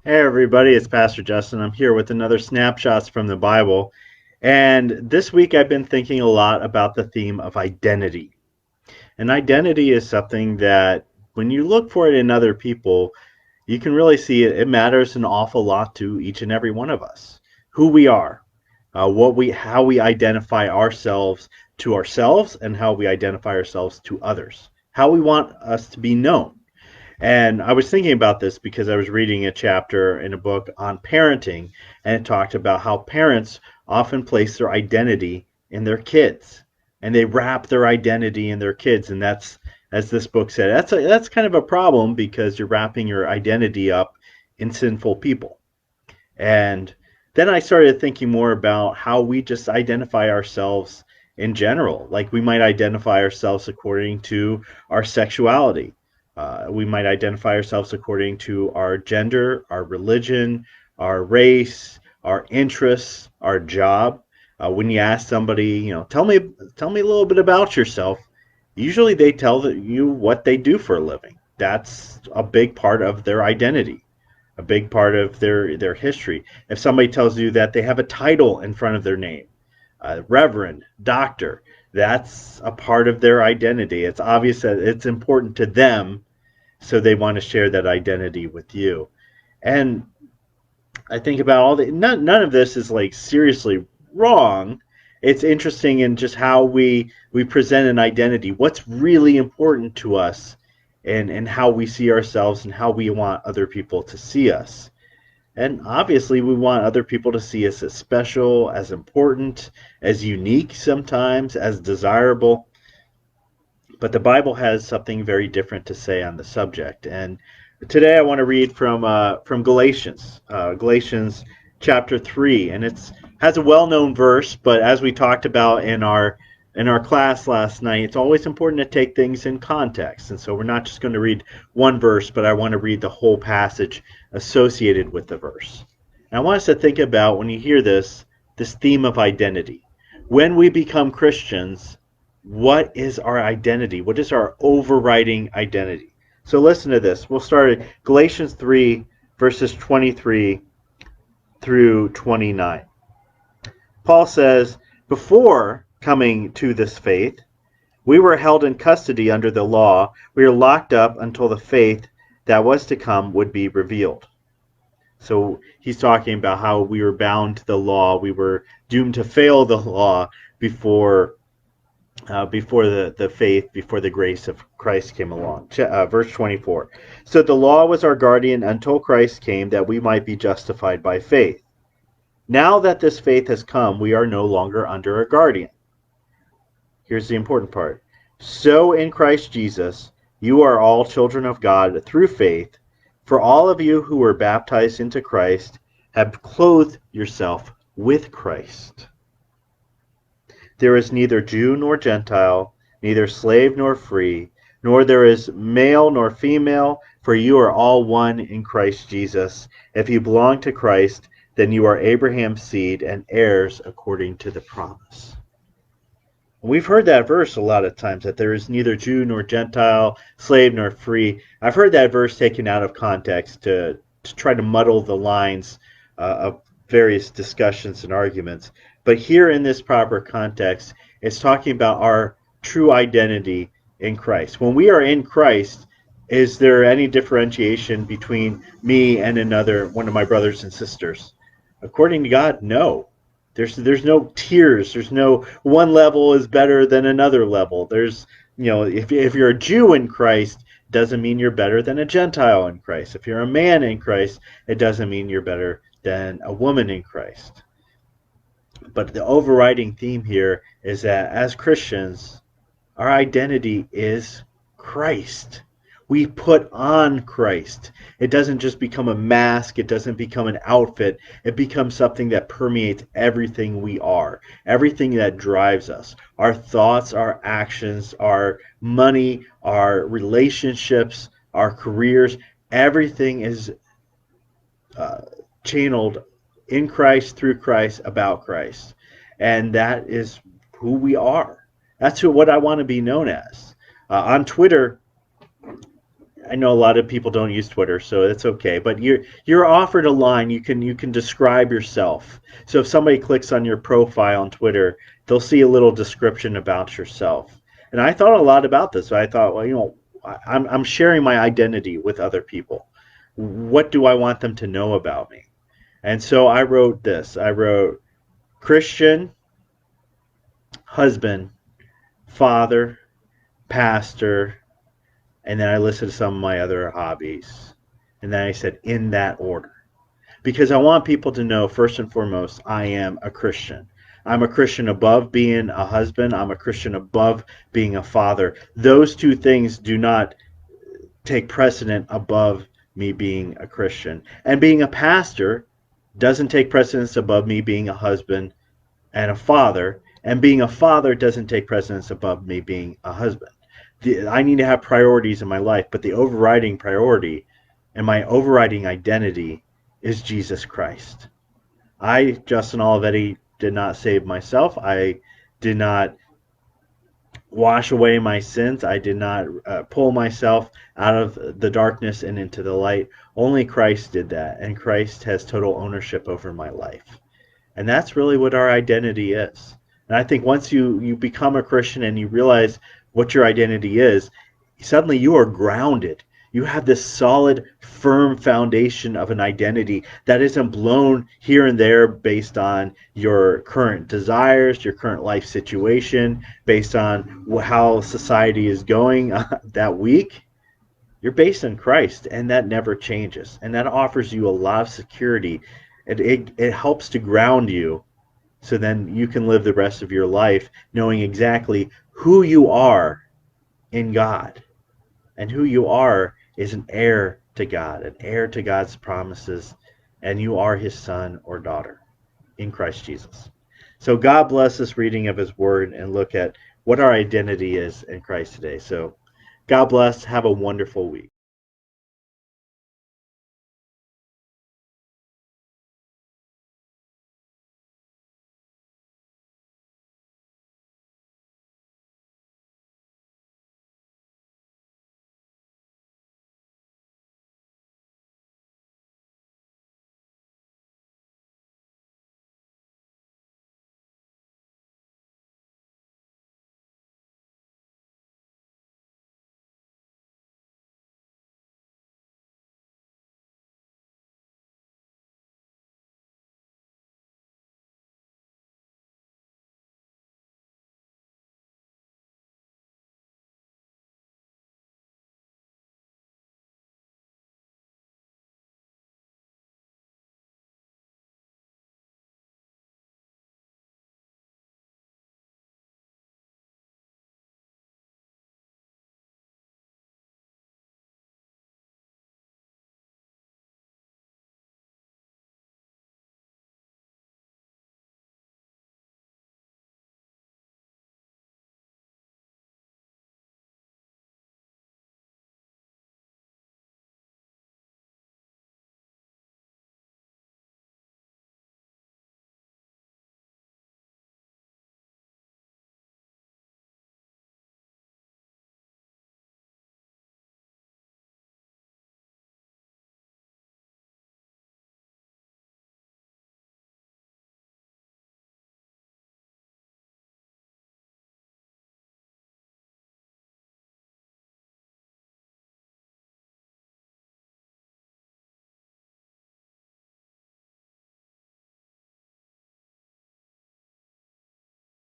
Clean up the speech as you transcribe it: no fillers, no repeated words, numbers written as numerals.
Hey everybody, it's Pastor Justin. I'm here with another Snapshots from the Bible. And this week I've been thinking a lot about the theme of identity. And identity is something that when you look for it in other people, you can really see it. It matters an awful lot to each and every one of us. Who we are, how we identify ourselves and how we identify ourselves to others. How we want us to be known. And I was thinking about this because I was reading a chapter in a book on parenting, and it talked about how parents often place their identity in their kids, and they wrap their identity in their kids, and that's, as this book said, that's kind of a problem because you're wrapping your identity up in sinful people. And then I started thinking more about how we just identify ourselves in general. Like we might identify ourselves according to our sexuality. We might identify ourselves according to our gender, our religion, our race, our interests, our job. When you ask somebody, tell me a little bit about yourself, usually they tell you what they do for a living. That's a big part of their identity, a big part of their history. If somebody tells you that they have a title in front of their name, reverend, doctor, that's a part of their identity. It's obvious that it's important to them, so they want to share that identity with you. And I think about none of this is like seriously wrong. It's interesting in just how we present an identity. What's really important to us, and how we see ourselves and how we want other people to see us. And obviously, we want other people to see us as special, as important, as unique sometimes, as desirable. But the Bible has something very different to say on the subject. And today I want to read from Galatians, Galatians chapter 3, and it's has a well-known verse, but as we talked about in our class last night, it's always important to take things in context. And so we're not just going to read one verse, but I want to read the whole passage associated with the verse. And I want us to think about, when you hear this theme of identity. When we become Christians, what is our identity? What is our overriding identity? So listen to this. We'll start at Galatians 3, verses 23 through 29. Paul says, "Before coming to this faith, we were held in custody under the law. We were locked up until the faith that was to come would be revealed." So he's talking about how we were bound to the law. We were doomed to fail the law before the faith, before the grace of Christ came along. Verse 24. So the law was our guardian until Christ came, that we might be justified by faith. Now that this faith has come, we are no longer under a guardian. Here's the important part. So in Christ Jesus, you are all children of God through faith. For all of you who were baptized into Christ have clothed yourself with Christ. There is neither Jew nor Gentile, neither slave nor free, nor there is male nor female, for you are all one in Christ Jesus. If you belong to Christ, then you are Abraham's seed and heirs according to the promise. We've heard that verse a lot of times, that there is neither Jew nor Gentile, slave nor free. I've heard that verse taken out of context to try to muddle the lines of various discussions and arguments. But here in this proper context, it's talking about our true identity in Christ. When we are in Christ, is there any differentiation between me and one of my brothers and sisters? According to God, no. There's no tiers. There's no one level is better than another level. If you're a Jew in Christ, doesn't mean you're better than a Gentile in Christ. If you're a man in Christ, it doesn't mean you're better than a woman in Christ. But the overriding theme here is that as Christians, our identity is Christ. We put on Christ. It doesn't just become a mask. It doesn't become an outfit. It becomes something that permeates everything we are, everything that drives us. Our thoughts, our actions, our money, our relationships, our careers, everything is uh, channeled in Christ, through Christ, about Christ. And that is who we are. That's what I want to be known as. On Twitter, I know a lot of people don't use Twitter, so it's okay. But you're offered a line. You can describe yourself. So if somebody clicks on your profile on Twitter, they'll see a little description about yourself. And I thought a lot about this. I thought, well, I'm sharing my identity with other people. What do I want them to know about me? And so I wrote this. I wrote Christian, husband, father, pastor, and then I listed some of my other hobbies. And then I said, in that order. Because I want people to know, first and foremost, I am a Christian. I'm a Christian above being a husband. I'm a Christian above being a father. Those two things do not take precedent above me being a Christian. And being a pastor doesn't take precedence above me being a husband and a father. And being a father doesn't take precedence above me being a husband. I need to have priorities in my life, but the overriding priority and my overriding identity is Jesus Christ. I, Justin Olivetti, did not save myself. I did not wash away my sins. I did not pull myself out of the darkness and into the light. Only Christ did that, and Christ has total ownership over my life. And that's really what our identity is. And I think once you become a Christian and you realize what your identity is, suddenly you are grounded. You have this solid, firm foundation of an identity that isn't blown here and there based on your current desires, your current life situation, based on how society is going that week. You're based in Christ, and that never changes. And that offers you a lot of security. It helps to ground you so then you can live the rest of your life knowing exactly who you are in God. And who you are is an heir to God, an heir to God's promises, and you are his son or daughter in Christ Jesus. So God bless this reading of his word and look at what our identity is in Christ today. So God bless. Have a wonderful week.